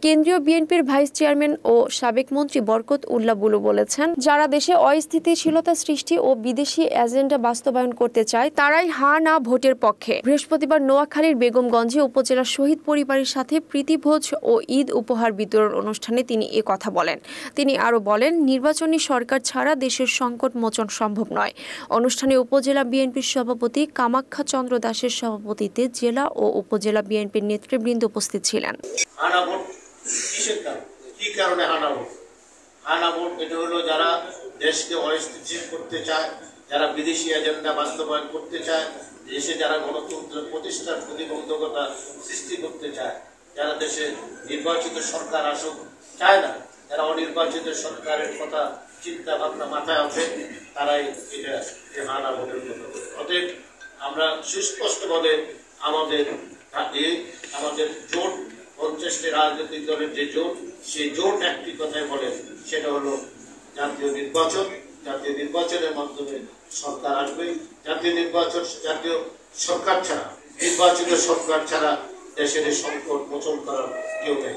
কেন্দ্রীয় বিএনপির vice chairman ও সাবেক মন্ত্রী বরকত উল্লাহ বুলু বলেছেন, যারা দেশে অস্থিতিশীলতা সৃষ্টি ও বিদেশি এজেন্ডা বাস্তবায়ন করতে চায় তারাই হা না ভোটের পক্ষে। বৃহস্পতিবার নোয়াখালীর বেগমগঞ্জে উপজেলার শহীদ পরিবারের সাথে প্রীতিভোজ ও ঈদ উপহার বিতরণ অনুষ্ঠানে তিনি এ কথা বলেন। তিনি আরও বলেন, নির্বাচনী সরকার ছাড়া দেশের সংকট মোচন সম্ভব নয়। অনুষ্ঠানে উপজেলা বিএনপির সভাপতি কামাখ্যা চন্দ্র দাসের সভাপতিত্বে জেলা ও উপজেলা বিএনপির নেতৃবৃন্দ উপস্থিত ছিলেন। কি কারণে হানা ভোট? হানা ভোট এটা হলো যারা দেশকে অস্থিতিশীল করতে চায়, যারা বিদেশি এজেন্ডা বাস্তবায়ন করতে চায়, দেশে যারা গণতন্ত্র প্রতিষ্ঠার প্রতিবন্ধকতা সৃষ্টি করতে চায়, যারা দেশে নির্বাচিত সরকার আসুক চায় না, যারা অনির্বাচিত সরকারের কথা চিন্তা ভাবনা মাথায় আছে, তারাই এটা হানা ভোটের কথা। অতএব আমরা সুস্পষ্টভাবে আমাদের জোট 50টি রাজনৈতিক দলের যে জোট, সেই জোট একটি কথাই বলে, সেটা হলো জাতীয় নির্বাচন। জাতীয় নির্বাচনের মাধ্যমে সরকার আসবে। জাতীয় সরকার ছাড়া, নির্বাচিত সরকার ছাড়া দেশের সংকট মোচন করার কেউ নেই।